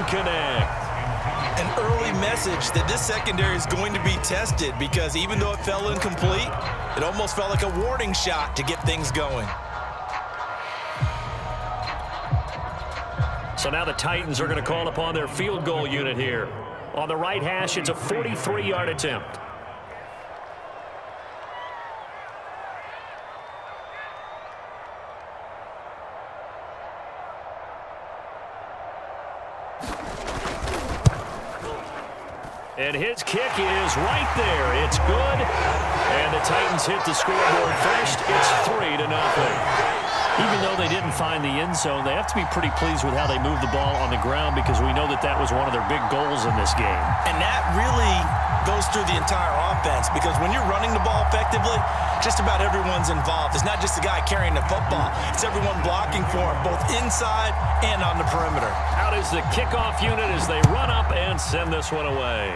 couldn't connect. An early message that this secondary is going to be tested, because even though it fell incomplete, it almost felt like a warning shot to get things going. So now the Titans are going to call upon their field goal unit here. On the right hash, it's a 43-yard attempt. And his kick is right there. It's good. And the Titans hit the scoreboard first. It's 3-0. Even though they didn't find the end zone, they have to be pretty pleased with how they moved the ball on the ground, because we know that that was one of their big goals in this game. And that really goes through the entire offense, because when you're running the ball effectively, just about everyone's involved. It's not just the guy carrying the football. It's everyone blocking for him, both inside and on the perimeter. Out is the kickoff unit as they run up and send this one away.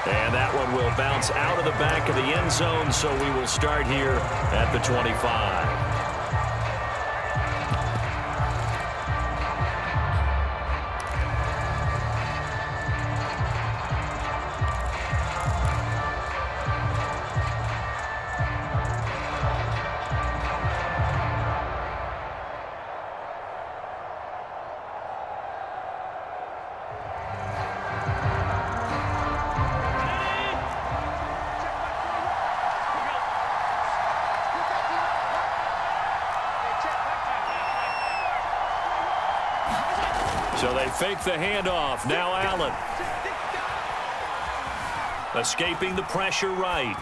And that one will bounce out of the back of the end zone, so we will start here at the 25. So they fake the handoff. Now Allen. Escaping the pressure right.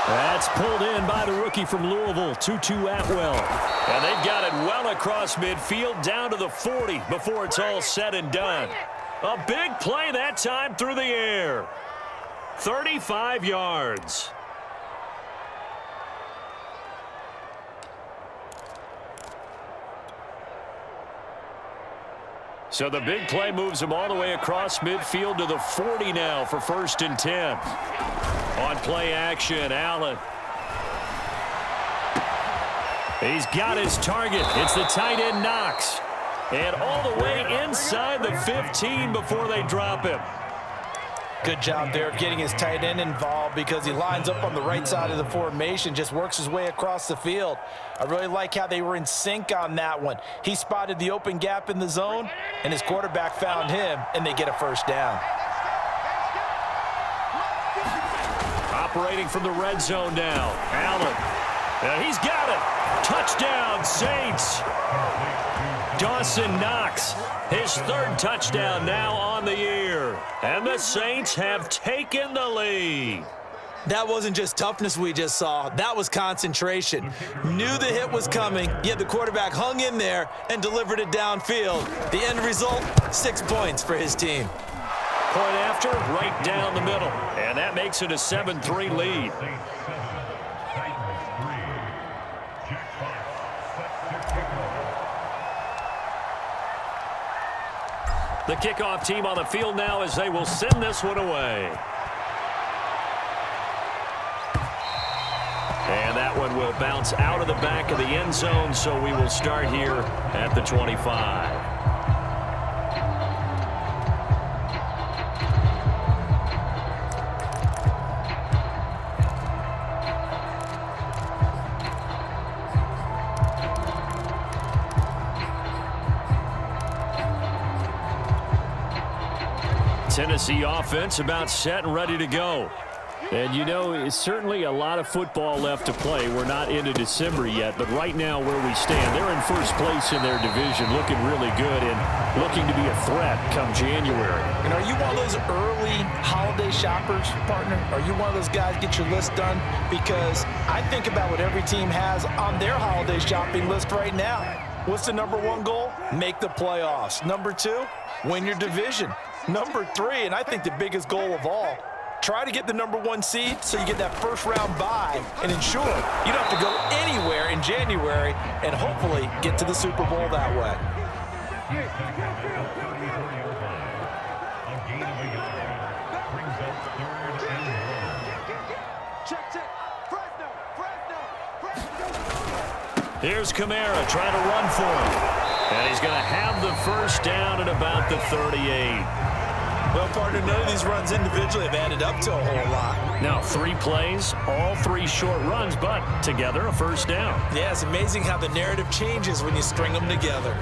That's pulled in by the rookie from Louisville, Tutu Atwell. And they've got it well across midfield down to the 40 before it's all said and done. A big play that time through the air. 35 yards. So the big play moves him all the way across midfield to the 40 now for 1st and 10. On play action, Allen. He's got his target. It's the tight end, Knox. And all the way inside the 15 before they drop him. Good job there of getting his tight end involved, because he lines up on the right side of the formation, just works his way across the field. I really like how they were in sync on that one. He spotted the open gap in the zone, and his quarterback found him, and they get a first down. Operating from the red zone now, Allen. And he's got it. Touchdown, Saints. Dawson Knox, his 3rd touchdown now on the year. And the Saints have taken the lead. That wasn't just toughness we just saw. That was concentration. Knew the hit was coming, yet the quarterback hung in there and delivered it downfield. The end result, 6 points for his team. Point after, right down the middle. And that makes it a 7-3 lead. The kickoff team on the field now as they will send this one away. And that one will bounce out of the back of the end zone, so we will start here at the 25. Tennessee offense about set and ready to go. And, you know, it's certainly a lot of football left to play. We're not into December yet, but right now where we stand, they're in first place in their division, looking really good and looking to be a threat come January. And are you one of those early holiday shoppers, partner? Are you one of those guys get your list done? Because I think about what every team has on their holiday shopping list right now. What's the #1 goal? Make the playoffs. #2, win your division. #3, and I think the biggest goal of all, try to get the #1 seed so you get that first-round bye and ensure you don't have to go anywhere in January and hopefully get to the Super Bowl that way. Here's Kamara trying to run for him. And he's going to have the first down at about the 38. Well, partner, none of these runs individually have added up to a whole lot. Now, 3 plays, all 3 short runs, but together a first down. Yeah, it's amazing how the narrative changes when you string them together.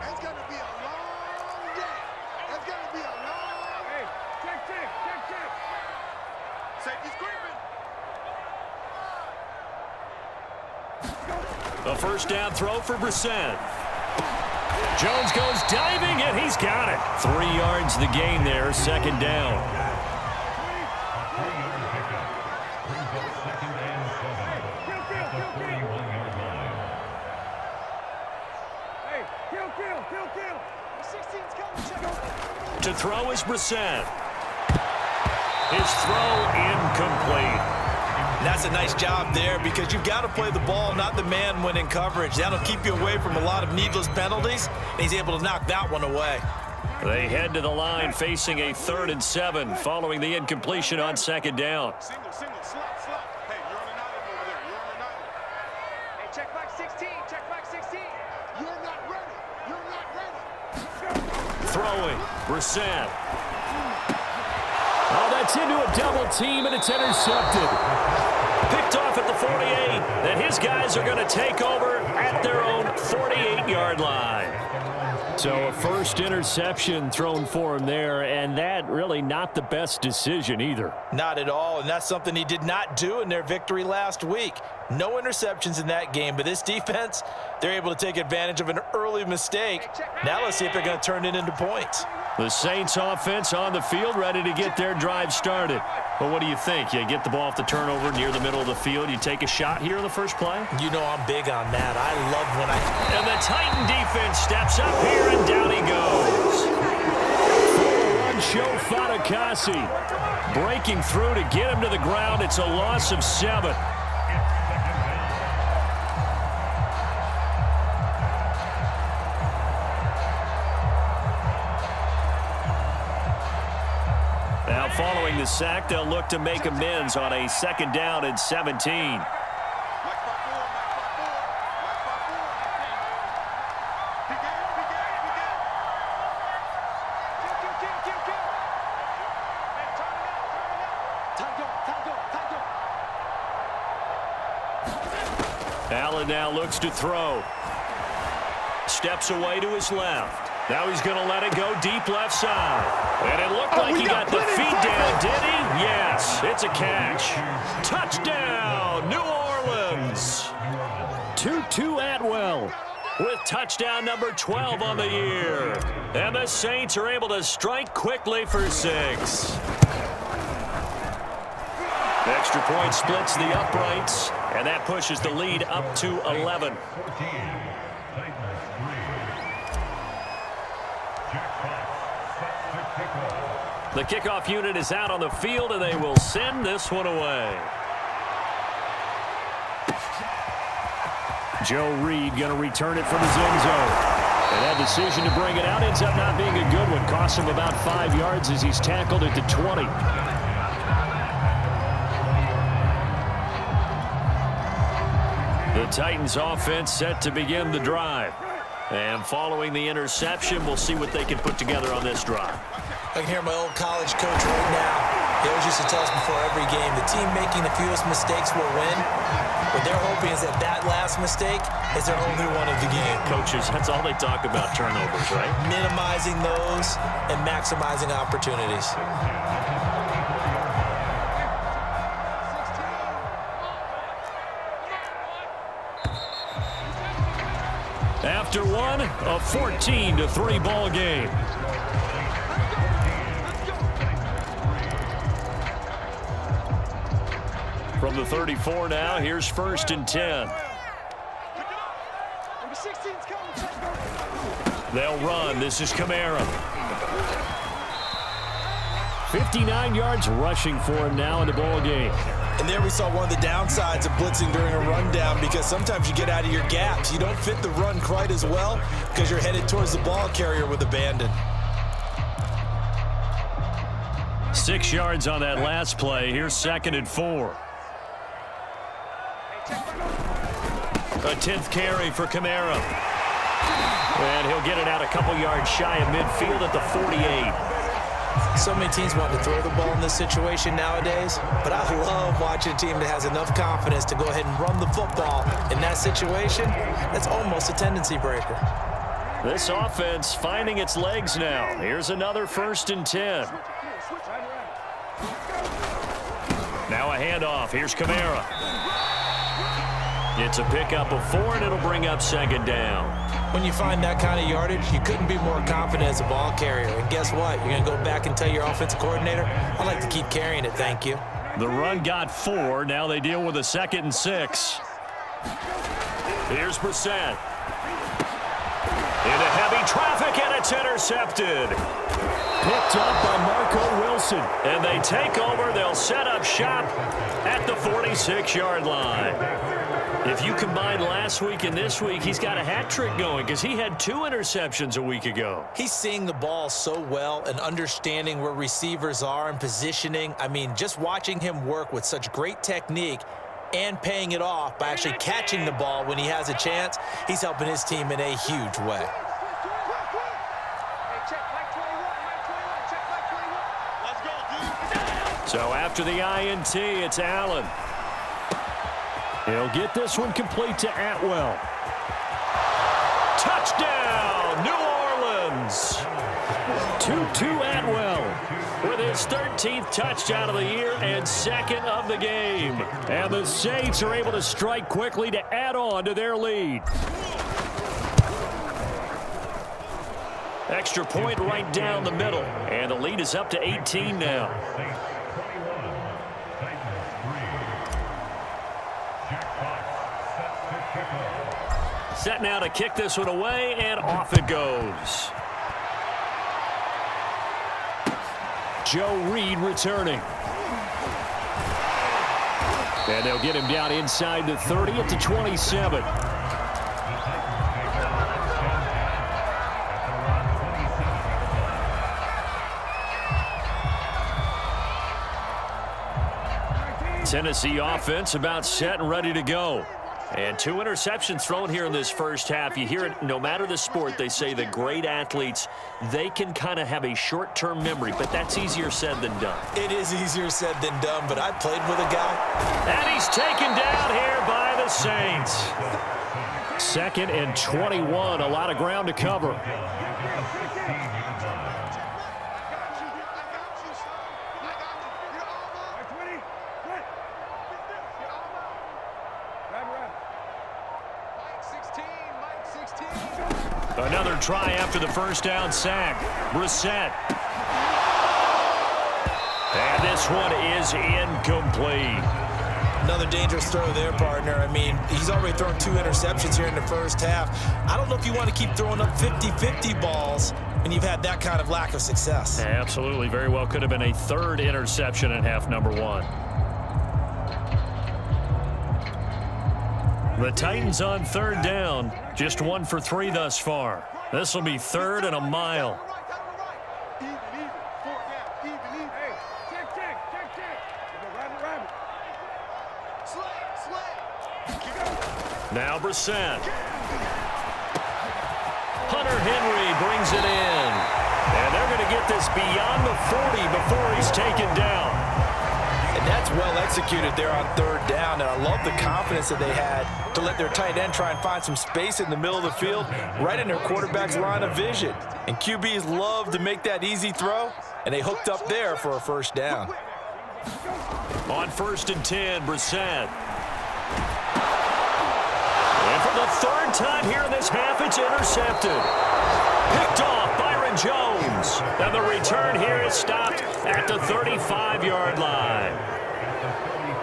It's going to be a long day. It's going to be a long day. Check. Safety screaming. A first down throw for Brissett. Jones goes diving, and he's got it. 3 yards the gain there, second down. To throw is Brissett. His throw incomplete. That's a nice job there because you've got to play the ball, not the man when in coverage. That'll keep you away from a lot of needless penalties, and he's able to knock that one away. They head to the line facing a 3rd and 7 following the incompletion on second down. Single, slot. Hey, you're on an island over there. You're on an island. Hey, check back 16. You're not ready. Throwing, Brissett. Oh, that's into a double team, and it's intercepted. Picked off at the 48. Then his guys are going to take over at their own 48-yard line. So a first interception thrown for him there, and that really not the best decision either. Not at all, and that's something he did not do in their victory last week. No interceptions in that game, but this defense, they're able to take advantage of an early mistake. Now let's see if they're going to turn it into points. The Saints offense on the field, ready to get their drive started. Well, what do you think? You get the ball off the turnover near the middle of the field. You take a shot here in the first play? You know I'm big on that. I love when And the Titan defense steps up here, and down he goes. Full-run show Fatukasi. Breaking through to get him to the ground. It's a loss of 7. Now following the sack, they'll look to make amends on a 2nd down and 17. Allen now looks to throw. Steps away to his left. Now he's going to let it go deep left side. And it looked like he got the feet down, did he? Yes, it's a catch. Touchdown, New Orleans. Tutu Atwell with touchdown number 12 on the year. And the Saints are able to strike quickly for 6. The extra point splits the uprights, and that pushes the lead up to 11. The kickoff unit is out on the field, and they will send this one away. Joe Reed going to return it from his end zone. And that decision to bring it out ends up not being a good one. Costs him about 5 yards as he's tackled at the 20. The Titans offense set to begin the drive. And following the interception, we'll see what they can put together on this drive. I can hear my old college coach right now. He always used to tell us before every game, the team making the fewest mistakes will win. What they're hoping is that that last mistake is their only one of the game. Coaches, that's all they talk about, turnovers, right? Minimizing those and maximizing opportunities. After one, a 14-3 ball game. From the 34 now, here's 1st and 10. They'll run. This is Kamara. 59 yards rushing for him now in the ball game. And there we saw one of the downsides of blitzing during a rundown, because sometimes you get out of your gaps. You don't fit the run quite as well because you're headed towards the ball carrier with abandon. 6 yards on that last play. Here's 2nd and 4. A 10th carry for Kamara. And he'll get it out a couple yards shy of midfield at the 48. So many teams want to throw the ball in this situation nowadays, but I love watching a team that has enough confidence to go ahead and run the football. In that situation, that's almost a tendency breaker. This offense finding its legs now. Here's another 1st and 10. Now a handoff. Here's Kamara. It's a pickup of 4, and it'll bring up 2nd down. When you find that kind of yardage, you couldn't be more confident as a ball carrier. And guess what? You're going to go back and tell your offensive coordinator, I'd like to keep carrying it, thank you. The run got 4. Now they deal with a 2nd and 6. Here's Brissett. Into heavy traffic, and it's intercepted. Picked up by Marco Wilson. And they take over. They'll set up shop at the 46-yard line. If you combine last week and this week, he's got a hat trick going because he had 2 interceptions a week ago. He's seeing the ball so well and understanding where receivers are and positioning. I mean, just watching him work with such great technique and paying it off by actually catching the ball when he has a chance, he's helping his team in a huge way. So after the INT, it's Allen. He'll get this one complete to Atwell. Touchdown, New Orleans. 2-2 Atwell with his 13th touchdown of the year and 2nd of the game. And the Saints are able to strike quickly to add on to their lead. Extra point right down the middle. And the lead is up to 18 now. Set now to kick this one away, and off it goes. Joe Reed returning. And they'll get him down inside the 30 at the 27. Tennessee offense about set and ready to go. And 2 interceptions thrown here in this first half. You hear it, no matter the sport, they say the great athletes, they can kind of have a short-term memory, but that's easier said than done. It is easier said than done, but I played with a guy. And he's taken down here by the Saints. 2nd and 21, a lot of ground to cover. Another try after the first down sack. Brissett. And this one is incomplete. Another dangerous throw there, partner. I mean, he's already thrown 2 interceptions here in the first half. I don't know if you want to keep throwing up 50-50 balls when you've had that kind of lack of success. Absolutely. Very well could have been a 3rd interception in half number 1. The Titans on 3rd down. Just 1 for 3 thus far. This will be 3rd and a mile. Now Brissett. Hunter Henry brings it in. And they're going to get this beyond the 40 before he's taken down. And that's well executed there on 3rd down. And I love the confidence that they had to let their tight end try and find some space in the middle of the field, right in their quarterback's line of vision. And QBs love to make that easy throw, and they hooked up there for a 1st down. On 1st and 10, Brissett. And for the 3rd time here in this half, it's intercepted. Picked off Byron Jones. And the return here is stopped at the 35-yard line.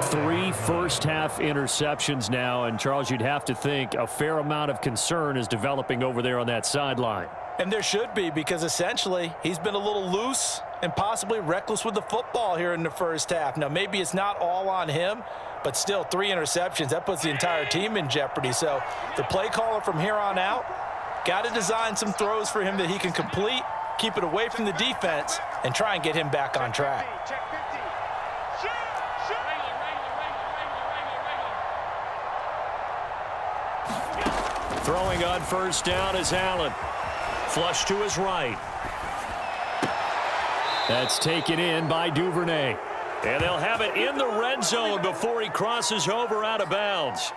3 first-half interceptions now, and Charles, you'd have to think a fair amount of concern is developing over there on that sideline. And there should be, because essentially he's been a little loose and possibly reckless with the football here in the first half. Now, maybe it's not all on him, but still 3 interceptions. That puts the entire team in jeopardy. So the play caller from here on out got to design some throws for him that he can complete, keep it away from the defense, and try and get him back on track. Throwing on first down is Allen. Flush to his right. That's taken in by Duvernay. And they'll have it in the red zone before he crosses over out of bounds.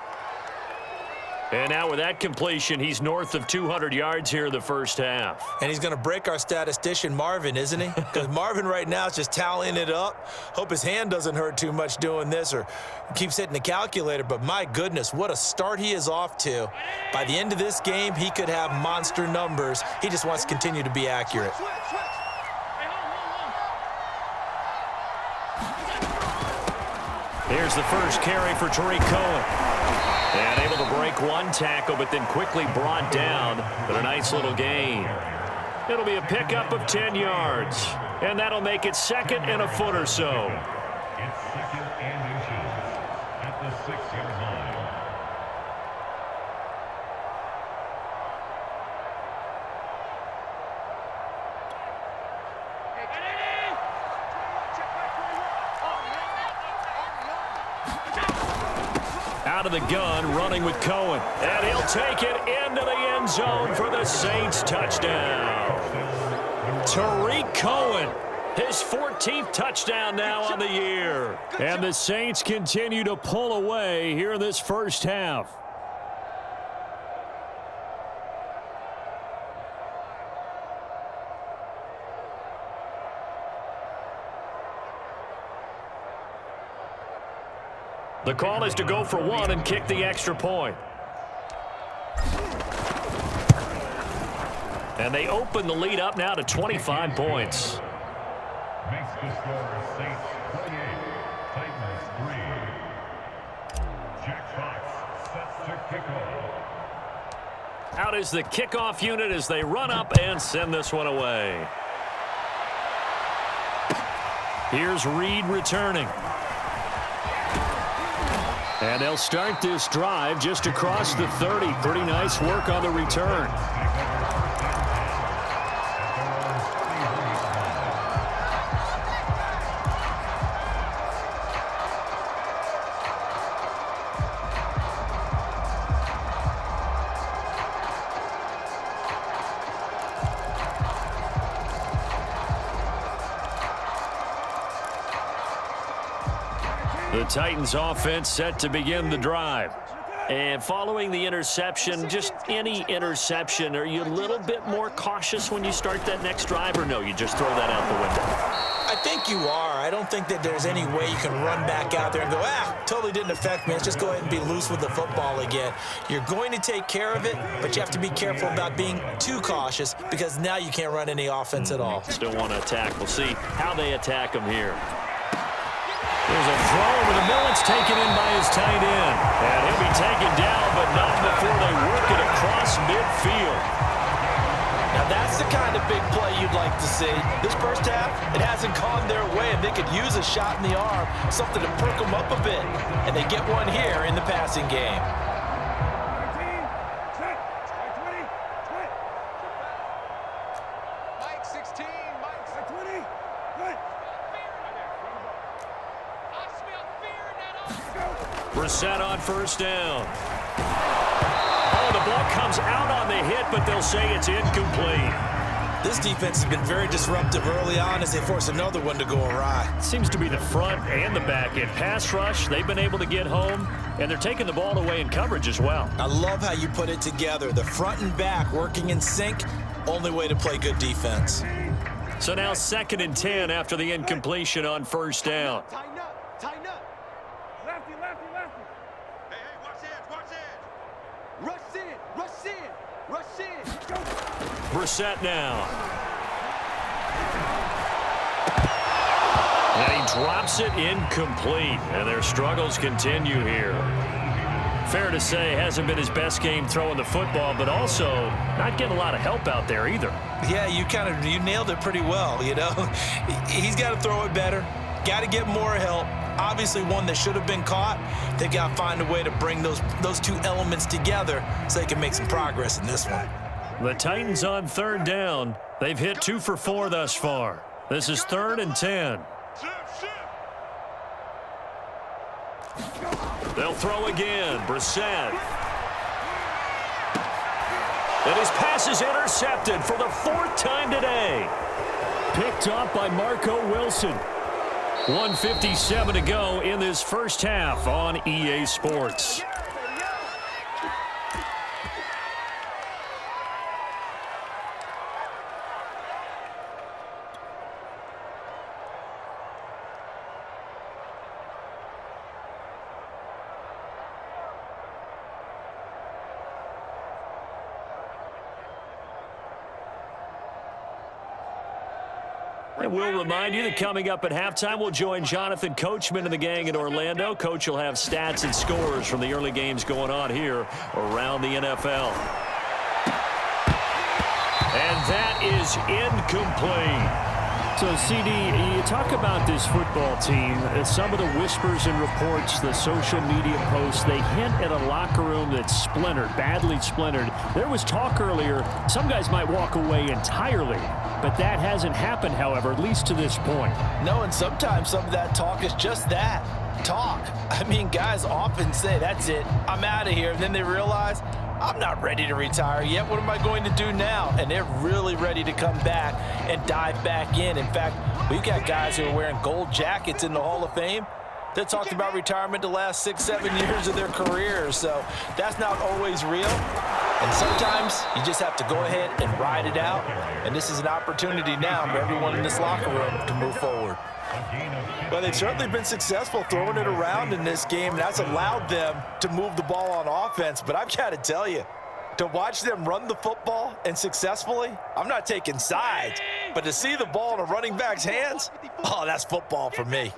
And now with that completion, he's north of 200 yards here in the first half. And he's going to break our statistician, Marvin, isn't he? Because Marvin right now is just tallying it up. Hope his hand doesn't hurt too much doing this or keeps hitting the calculator. But my goodness, what a start he is off to. By the end of this game, he could have monster numbers. He just wants to continue to be accurate. Here's the first carry for Tariq Cohen. And able to break one tackle, but then quickly brought down. But a nice little gain. It'll be a pickup of 10 yards. And that'll make it second and a foot or so. It's second and inches at the 6-yard line. Out of the gun, running with Cohen. And he'll take it into the end zone for the Saints touchdown. Tariq Cohen, his 14th touchdown now on the year. And the Saints continue to pull away here in this first half. The call is to go for one and kick the extra point. And they open the lead up now to 25 points. Makes the score Saints 28, Titans 3. Jack Fox sets to kickoff. Out is the kickoff unit as they run up and send this one away. Here's Reed returning. And they'll start this drive just across the 30. Pretty nice work on the return. The Titans offense set to begin the drive. And following the interception, just any interception, are you a little bit more cautious when you start that next drive, or no, you just throw that out the window? I think you are. I don't think that there's any way you can run back out there and go, totally didn't affect me. Let's just go ahead and be loose with the football again. You're going to take care of it, but you have to be careful about being too cautious because now you can't run any offense at all. Still want to attack. We'll see how they attack them here. There's a throw over the middle. It's taken in by his tight end. And he'll be taken down, but not before they work it across midfield. Now that's the kind of big play you'd like to see. This first half, it hasn't gone their way, and they could use a shot in the arm, something to perk them up a bit. And they get one here in the passing game. Mike 16, Mike 20. Brissett on first down. Oh, the ball comes out on the hit, but they'll say it's incomplete. This defense has been very disruptive early on as they force another one to go awry. Seems to be the front and the back end. Pass rush, they've been able to get home, and they're taking the ball away in coverage as well. I love how you put it together. The front and back working in sync, only way to play good defense. So now 2nd and 10 after the incompletion on first down. Tighten up, tighten up. Lefty, lefty, lefty. Hey, watch edge, watch edge. Rush in, rush in, rush in. Go. Brissett now. And he drops it incomplete. And their struggles continue here. Fair to say, hasn't been his best game throwing the football, but also not getting a lot of help out there either. Yeah, you nailed it pretty well, you know. He's got to throw it better. Got to get more help. Obviously one that should have been caught. They got to find a way to bring those two elements together so they can make some progress in this one. The Titans on 3rd down. They've hit 2 for 4 thus far. This is 3rd and 10. They'll throw again. Brissett. And his pass is intercepted for the 4th time today. Picked off by Marco Wilson. 1:57 to go in this first half on EA Sports. And we'll remind you that coming up at halftime, we'll join Jonathan Coachman and the gang in Orlando. Coach will have stats and scores from the early games going on here around the NFL. And that is incomplete. So, CD, you talk about this football team. Some of the whispers and reports, the social media posts, they hint at a locker room that's splintered, badly splintered. There was talk earlier, some guys might walk away entirely. But that hasn't happened, however, at least to this point. No, and sometimes some of that talk is just that, talk. I mean, guys often say, that's it, I'm out of here. And then they realize, I'm not ready to retire yet. What am I going to do now? And they're really ready to come back and dive back in. In fact, we've got guys who are wearing gold jackets in the Hall of Fame that talked about retirement the last 6-7 years of their careers. So that's not always real. And sometimes you just have to go ahead and ride it out. And this is an opportunity now for everyone in this locker room to move forward. Well, they've certainly been successful throwing it around in this game. And that's allowed them to move the ball on offense. But I've got to tell you, to watch them run the football and successfully, I'm not taking sides. But to see the ball in a running back's hands, oh, that's football for me.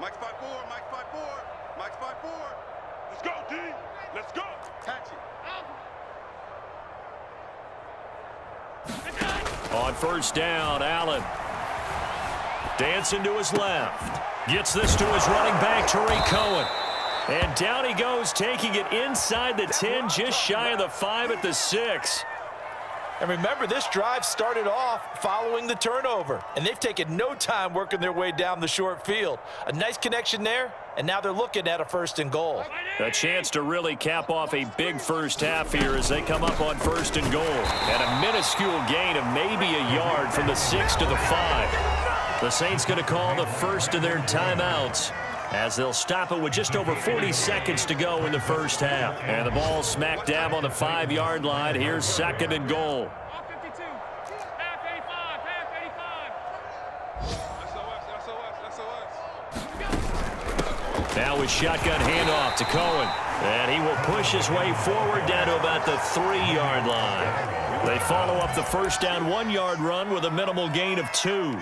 Mike's 5-4, Mike's 5-4, Mike's 5-4. Let's go, D. Let's go. Catch it. On first down, Allen. Dancing to his left. Gets this to his running back, Tariq Cohen. And down he goes, taking it inside the 10, just shy of the 5 at the 6. And remember, this drive started off following the turnover. And they've taken no time working their way down the short field. A nice connection there, and now they're looking at a 1st and goal. A chance to really cap off a big first half here as they come up on 1st and goal. And a minuscule gain of maybe a yard from the 6 to the 5. The Saints going to call the first of their timeouts as they'll stop it with just over 40 seconds to go in the first half. And the ball smack dab on the 5-yard line. Here's 2nd and goal. Now with shotgun handoff to Cohen. And he will push his way forward down to about the 3-yard line. They follow up the first down 1-yard run with a minimal gain of 2.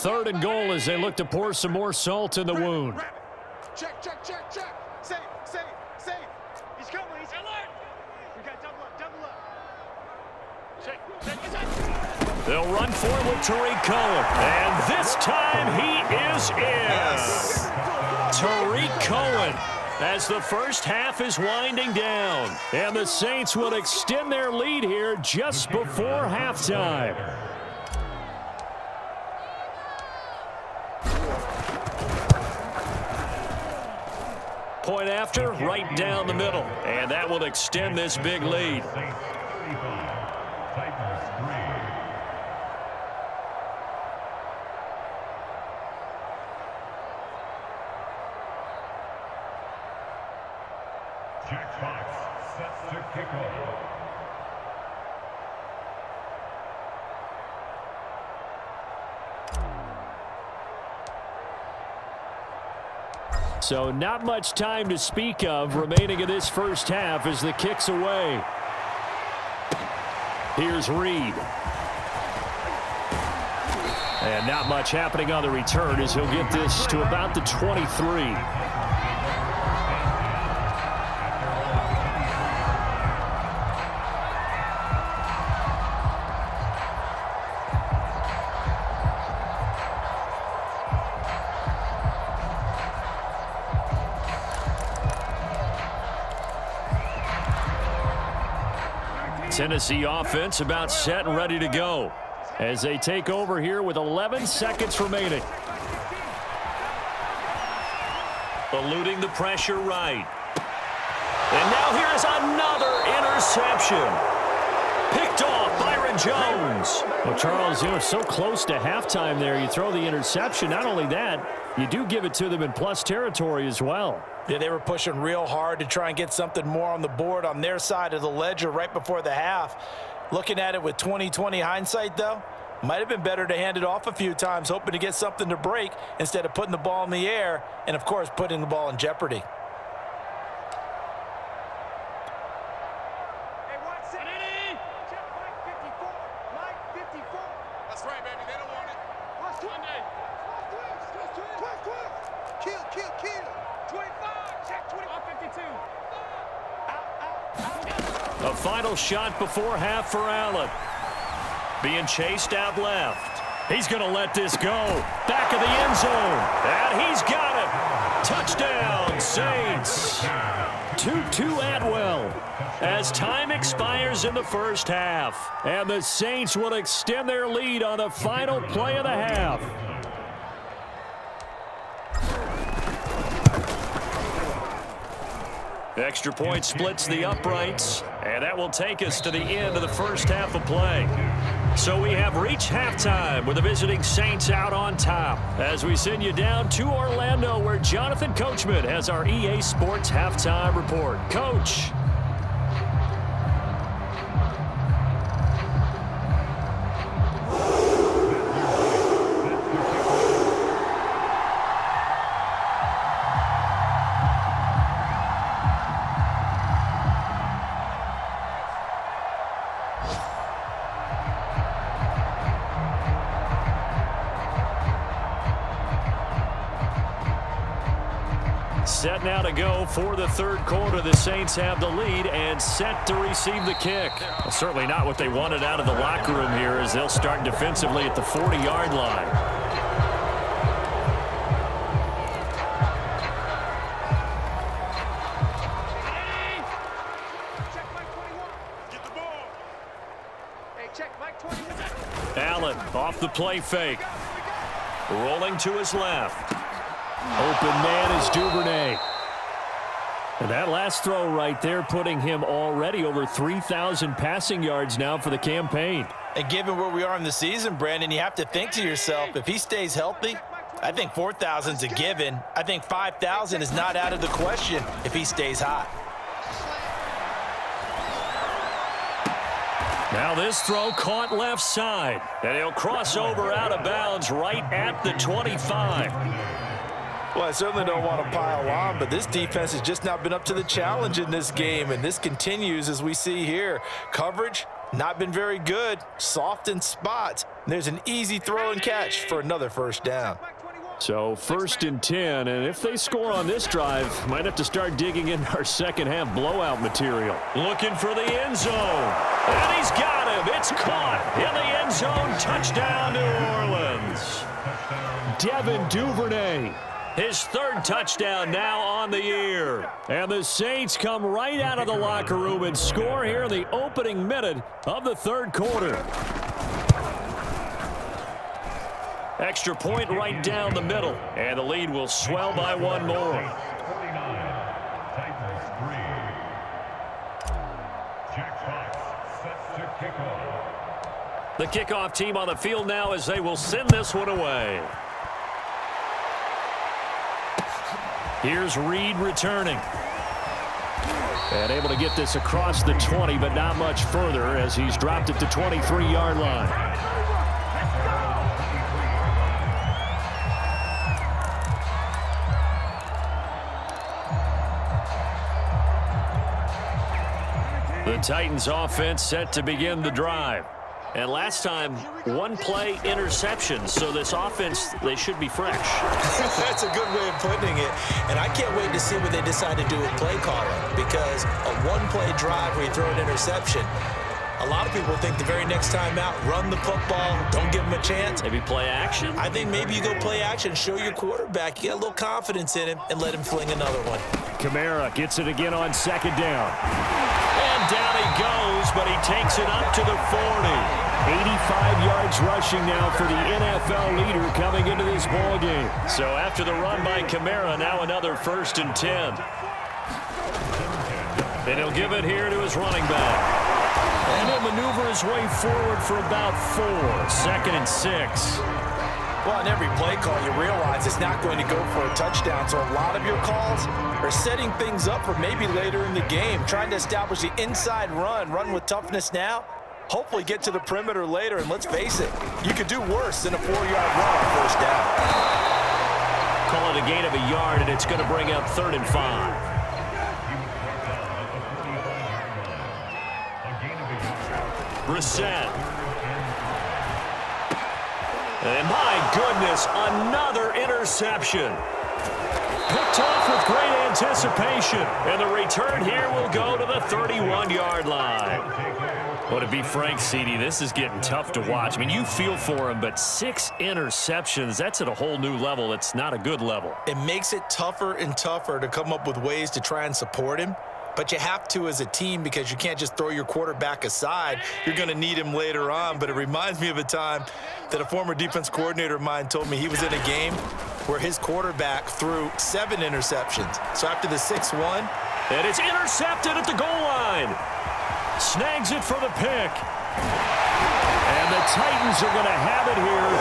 Third and goal as they look to pour some more salt in the wound. Check, check, check, check. Safe, safe, safe. He's coming. He's alert. We got double up, double up. Check, check. They'll run for it with Tariq Cohen. And this time he is in. Yes. Tariq Cohen as the first half is winding down. And the Saints will extend their lead here just before halftime. Point after, right down the middle. And that will extend this big lead. Jack Fox sets to kick off. So not much time to speak of remaining in this first half as the kick's away. Here's Reed. And not much happening on the return as he'll get this to about the 23. Tennessee offense about set and ready to go as they take over here with 11 seconds remaining. eluding the pressure right. And now here is another interception. Picked off Byron Jones. Well, Charles, so close to halftime there. You throw the interception. Not only that, you do give it to them in plus territory as well. Yeah, they were pushing real hard to try and get something more on the board on their side of the ledger right before the half. Looking at it with 20/20 hindsight, though, might have been better to hand it off a few times, hoping to get something to break instead of putting the ball in the air and, of course, putting the ball in jeopardy. That's right, baby. They don't want it. Kill. 25. Check 22. A final shot before half for Allen. Being chased out left. He's going to let this go. Back of the end zone. And he's got it. Touchdown, Saints. 2-2 Atwell as time expires in the first half. And the Saints will extend their lead on the final play of the half. Extra point splits the uprights, and that will take us to the end of the first half of play. So we have reached halftime with the visiting Saints out on top as we send you down to Orlando where Jonathan Coachman has our EA Sports halftime report. Coach. Set now to go for the third quarter. The Saints have the lead and set to receive the kick. Well, certainly not what they wanted out of the locker room here as they'll start defensively at the 40-yard line. Check Mike 21. Get the ball. Hey, check Mike 21. Allen off the play fake. Rolling to his left. Open man is Duvernay. And that last throw right there putting him already over 3,000 passing yards now for the campaign. And given where we are in the season, Brandon, you have to think to yourself, if he stays healthy, I think 4,000 is a given. I think 5,000 is not out of the question if he stays hot. Now this throw caught left side. And he'll cross over out of bounds right at the 25. Well, I certainly don't want to pile on, but this defense has just not been up to the challenge in this game, and this continues as we see here. Coverage, not been very good, soft in spots. There's an easy throw and catch for another first down. So 1st and 10, and if they score on this drive, might have to start digging in our second half blowout material. Looking for the end zone. And he's got him. It's caught in the end zone. Touchdown, New Orleans. Devin Duvernay. His third touchdown now on the year. And the Saints come right out of the locker room and score here in the opening minute of the third quarter. Extra point right down the middle. And the lead will swell by one more. 49, Titans 3. Jack Fox sets to kickoff. The kickoff team on the field now as they will send this one away. Here's Reed returning. And able to get this across the 20, but not much further as he's dropped at the 23-yard line. The Titans offense set to begin the drive. And last time, one play interception. So this offense, they should be fresh. That's a good way of putting it. And I can't wait to see what they decide to do with play calling, because a one-play drive where you throw an interception, a lot of people think the very next time out, run the football, don't give them a chance. Maybe play action? I think maybe you go play action, show your quarterback, you get a little confidence in him, and let him fling another one. Kamara gets it again on second down. And down he goes, but he takes it up to the 40. 85 yards rushing now for the NFL leader coming into this ball game. So after the run by Kamara, now another 1st and 10. And he'll give it here to his running back. And he'll maneuver his way forward for about 4. 2nd and 6. Well, in every play call, you realize it's not going to go for a touchdown. So a lot of your calls are setting things up for maybe later in the game, trying to establish the inside run with toughness now, hopefully get to the perimeter later. And let's face it, you could do worse than a 4-yard run on 1st down. Call it a gain of a yard, and it's going to bring up 3rd and 5. Brissett. And my goodness, another interception. Picked off with great anticipation. And the return here will go to the 31-yard line. Well, to be frank, CD, this is getting tough to watch. I mean, you feel for him, but 6 interceptions, that's at a whole new level. It's not a good level. It makes it tougher and tougher to come up with ways to try and support him. But you have to as a team because you can't just throw your quarterback aside. You're going to need him later on. But it reminds me of a time that a former defense coordinator of mine told me he was in a game where his quarterback threw 7 interceptions. So after the 6-1. And it's intercepted at the goal line. Snags it for the pick. And the Titans are going to have it here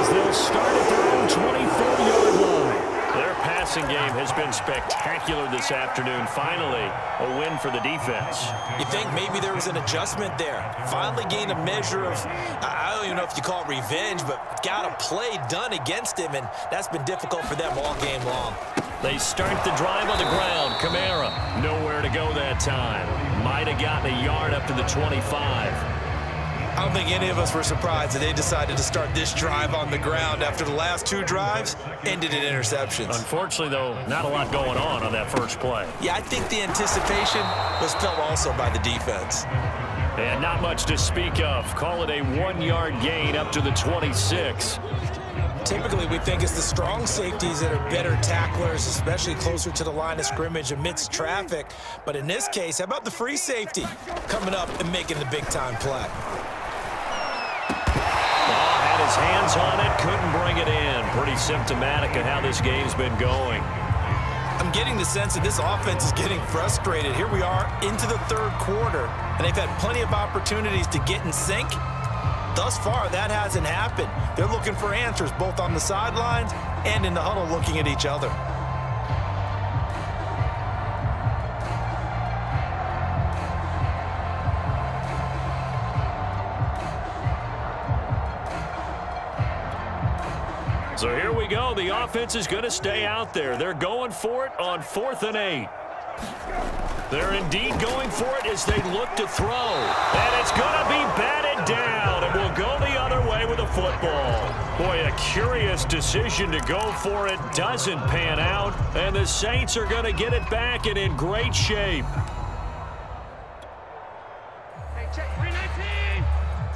as they'll start at their own 24-yard line. Their passing game has been spectacular this afternoon. Finally, a win for the defense. You think maybe there was an adjustment there. Finally gained a measure of, I don't even know if you call it revenge, but got a play done against him, and that's been difficult for them all game long. They start the drive on the ground. Kamara, nowhere to go that time. Might have gotten a yard up to the 25. I don't think any of us were surprised that they decided to start this drive on the ground after the last 2 drives ended in interceptions. Unfortunately, though, not a lot going on that first play. Yeah, I think the anticipation was felt also by the defense. And not much to speak of. Call it a 1-yard gain up to the 26. Typically, we think it's the strong safeties that are better tacklers, especially closer to the line of scrimmage amidst traffic. But in this case, how about the free safety coming up and making the big-time play? Had his hands on it, couldn't bring it in. Pretty symptomatic of how this game's been going. I'm getting the sense that this offense is getting frustrated. Here we are into the 3rd quarter, and they've had plenty of opportunities to get in sync. Thus far, that hasn't happened. They're looking for answers both on the sidelines and in the huddle looking at each other. So here we go. The offense is going to stay out there. They're going for it on 4th and 8. They're indeed going for it as they look to throw. And it's going to be batted down. And will go the other way with a football. Boy, a curious decision to go for it. Doesn't pan out. And the Saints are going to get it back and in great shape. Hey, check 319.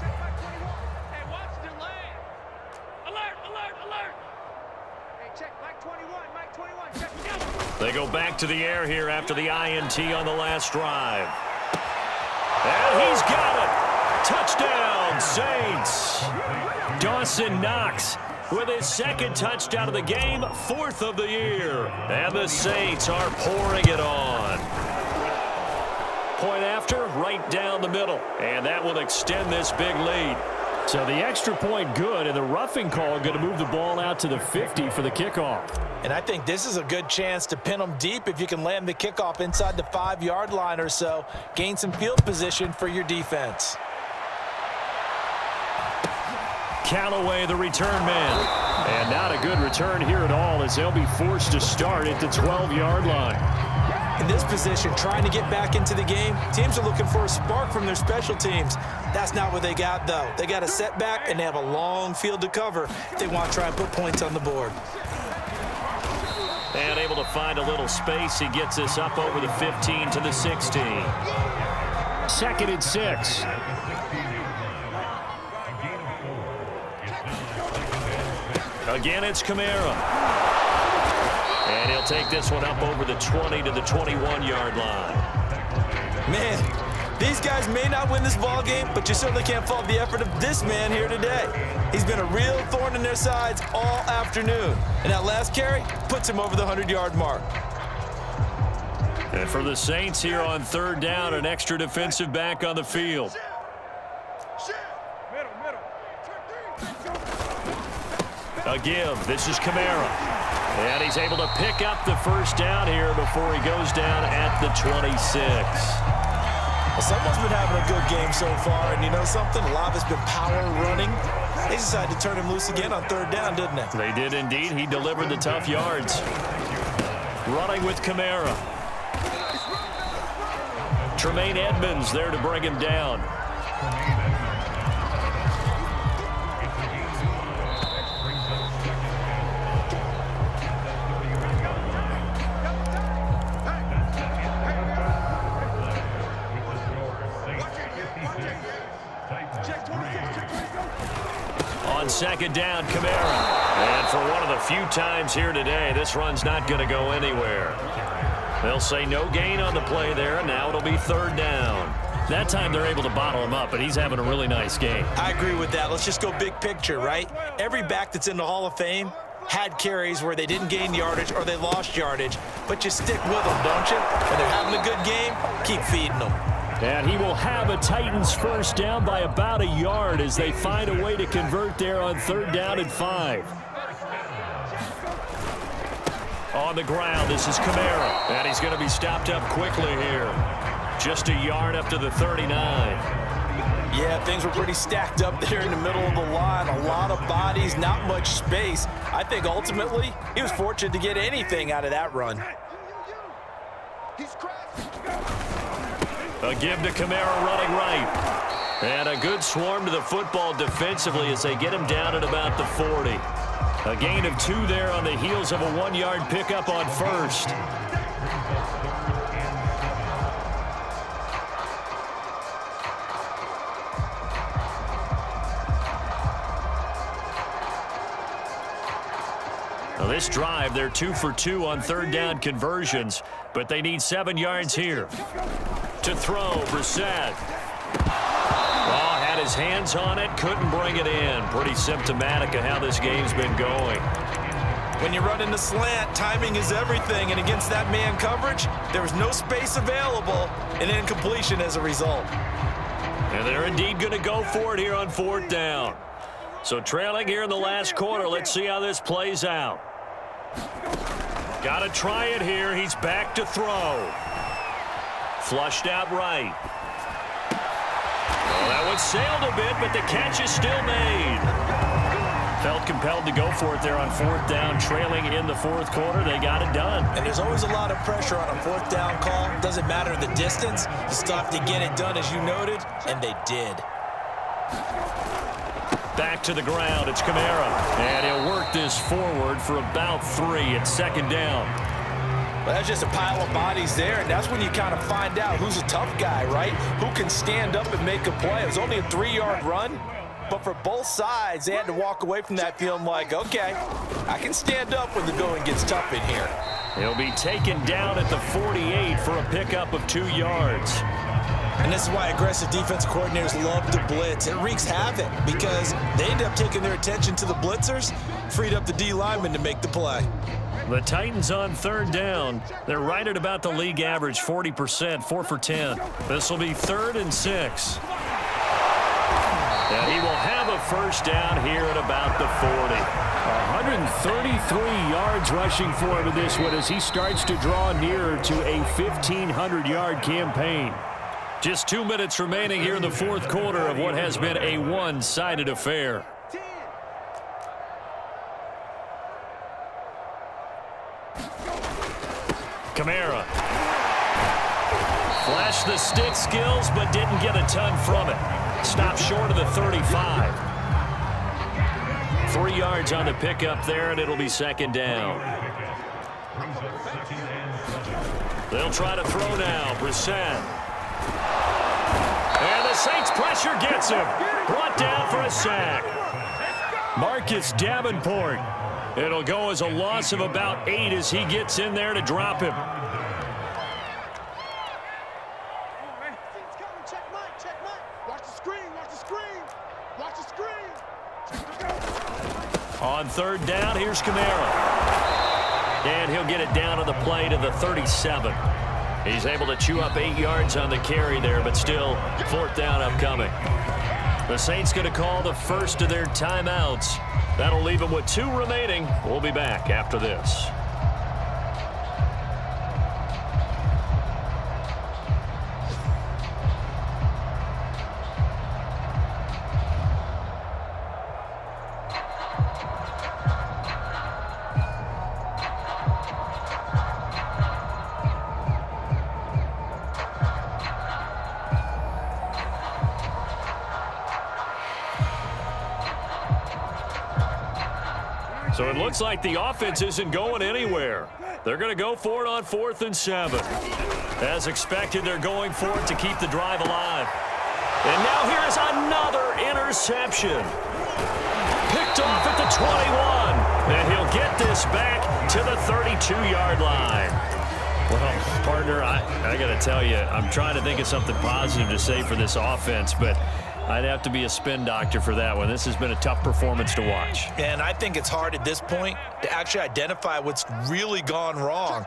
Check back 21. Hey, watch the lane. Alert, alert, alert. Hey, check back 21. Mike 21. Check me out. They go back to the air here after the INT on the last drive. And he's got it. Touchdown, Saints. Dawson Knox with his 2nd touchdown of the game, 4th of the year. And the Saints are pouring it on. Point after, right down the middle. And that will extend this big lead. So the extra point good, and the roughing call going to move the ball out to the 50 for the kickoff. And I think this is a good chance to pin them deep if you can land the kickoff inside the 5-yard line or so. Gain some field position for your defense. Callaway, the return man. And not a good return here at all as they'll be forced to start at the 12-yard line. In this position, trying to get back into the game, teams are looking for a spark from their special teams. That's not what they got, though. They got a setback, and they have a long field to cover if they want to try and put points on the board. And able to find a little space. He gets this up over the 15 to the 16. 2nd and 6. Again, it's Kamara. And he'll take this one up over the 20 to the 21-yard line. Man, These guys may not win this ball game, but you certainly can't fault the effort of this man here today. He's been a real thorn in their sides all afternoon. And that last carry puts him over the 100-yard mark. And for the Saints here on third down, an extra defensive back on the field. A give. This is Kamara. And he's able to pick up the first down here before he goes down at the 26. Well, someone's been having a good game so far, and you know something? A lot of it's been power running. They decided to turn him loose again on third down, didn't they? They did indeed. He delivered the tough yards. Running with Kamara. Tremaine Edmonds there to bring him down. On second down, Kamara. And for one of the few times here today, this run's not going to go anywhere. They'll say no gain on the play there, and now it'll be third down. That time they're able to bottle him up, but he's having a really nice game. I agree with that. Let's just go big picture, right? Every back that's in the Hall of Fame had carries where they didn't gain yardage or they lost yardage, but you stick with them, don't you? When they're having a good game, keep feeding them. And he will have a Titans first down by about a yard as they find a way to convert there on third down and 5. On the ground, this is Kamara. And he's going to be stopped up quickly here. Just a yard up to the 39. Yeah, things were pretty stacked up there in the middle of the line. A lot of bodies, not much space. I think ultimately he was fortunate to get anything out of that run. A give to Kamara running right. And a good swarm to the football defensively as they get him down at about the 40. A gain of 2 there on the heels of a 1-yard pickup on first. Now this drive, they're 2 for 2 on third down conversions, but they need 7 yards here. To throw, Brissett. Oh, had his hands on it, couldn't bring it in. Pretty symptomatic of how this game's been going. When you run in the slant, timing is everything, and against that man coverage, there was no space available, and incompletion as a result. And they're indeed going to go for it here on fourth down. So trailing here in the last quarter, let's see how this plays out. Got to try it here. He's back to throw. Flushed out right. Well, that one sailed a bit, but the catch is still made. Felt compelled to go for it there on fourth down, trailing in the fourth quarter. They got it done. And there's always a lot of pressure on a fourth down call. Doesn't matter the distance. You still have to get it done, as you noted, and they did. Back to the ground. It's Kamara. And he'll work this forward for about 3 at second down. Well, that's just a pile of bodies there, and that's when you kind of find out who's a tough guy, right? Who can stand up and make a play. It was only a 3-yard run, but for both sides, they had to walk away from that feeling like, okay, I can stand up when the going gets tough in here. He'll be taken down at the 48 for a pickup of 2 yards. And this is why aggressive defensive coordinators love to blitz. It wreaks havoc because they end up taking their attention to the blitzers, freed up the D lineman to make the play. The Titans on third down. They're right at about the league average, 40%, 4 for 10. This will be 3rd and 6. And he will have a first down here at about the 40. 133 yards rushing for him in this one as he starts to draw nearer to a 1,500-yard campaign. Just 2 minutes remaining here in the fourth quarter of what has been a one-sided affair. Kamara. Flashed the stick skills, but didn't get a ton from it. Stopped short of the 35. 3 yards on the pickup there, and it'll be second down. They'll try to throw now. Brissett. And the Saints pressure gets him. Brought down for a sack. Marcus Davenport. It'll go as a loss of about 8 as he gets in there to drop him. on third down. Here's Kamara. And he'll get it down to the play to the 37. He's able to chew up 8 yards on the carry there, but still fourth down upcoming. The Saints going to call the first of their timeouts. That'll leave them with 2 remaining. We'll be back after this. So it looks like the offense isn't going anywhere. They're going to go for it on 4th and 7. As expected, they're going for it to keep the drive alive. And now here's another interception. Picked off at the 21. And he'll get this back to the 32-yard line. Well, partner, I got to tell you, I'm trying to think of something positive to say for this offense, but I'd have to be a spin doctor for that one. This has been a tough performance to watch. And I think it's hard at this point to actually identify what's really gone wrong.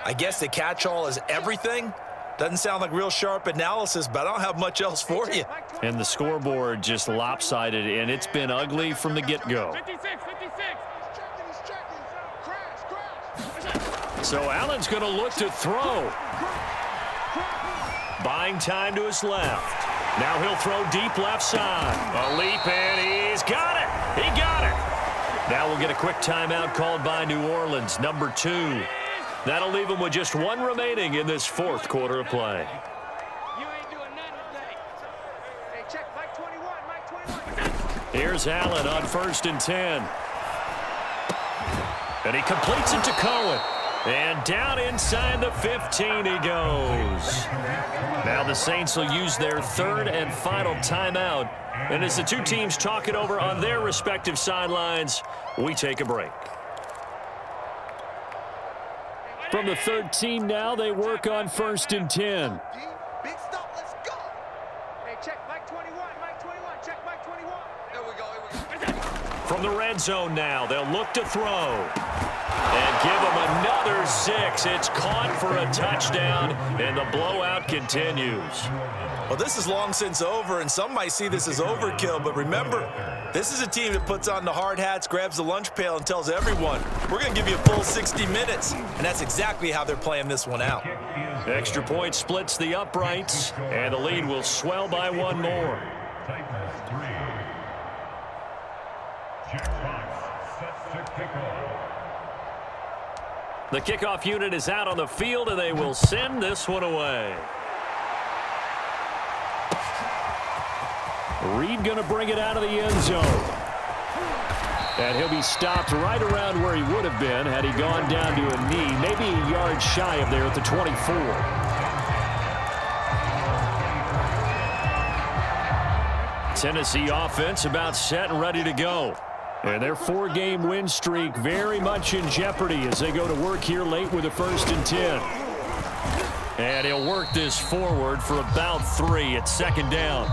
I guess the catch-all is everything. Doesn't sound like real sharp analysis, but I don't have much else for you. And the scoreboard just lopsided, and it's been ugly from the get-go. 56. So Allen's going to look to throw. Buying time to his left. Now he'll throw deep left side. A leap, and he's got it. He got it. Now we'll get a quick timeout called by New Orleans, number 2. That'll leave them with just 1 remaining in this 4th quarter of play. You ain't doing nothing today. Hey, check Mike 21. Here's Allen on 1st and 10. And he completes it to Cohen. And down inside the 15 he goes. Now the Saints will use their 3rd and final timeout. And as the 2 teams talk it over on their respective sidelines, we take a break. From the 13 now, they work on 1st and 10. Big stop, let's go. Hey, check Mike 21. Check Mike 21. There we go. From the red zone now, they'll look to throw. And give him another 6. It's caught for a touchdown, and the blowout continues. Well, this is long since over, and some might see this as overkill, but remember, this is a team that puts on the hard hats, grabs the lunch pail, and tells everyone, we're going to give you a full 60 minutes, and that's exactly how they're playing this one out. Extra point splits the uprights, and the lead will swell by 1 more. Titans 3. Jack Fox sets to kickoff. The kickoff unit is out on the field, and they will send this one away. Reed going to bring it out of the end zone. And he'll be stopped right around where he would have been had he gone down to a knee, maybe a yard shy of there at the 24. Tennessee offense about set and ready to go. And their 4-game win streak very much in jeopardy as they go to work here late with a 1st and 10. And he'll work this forward for about 3 at 2nd down.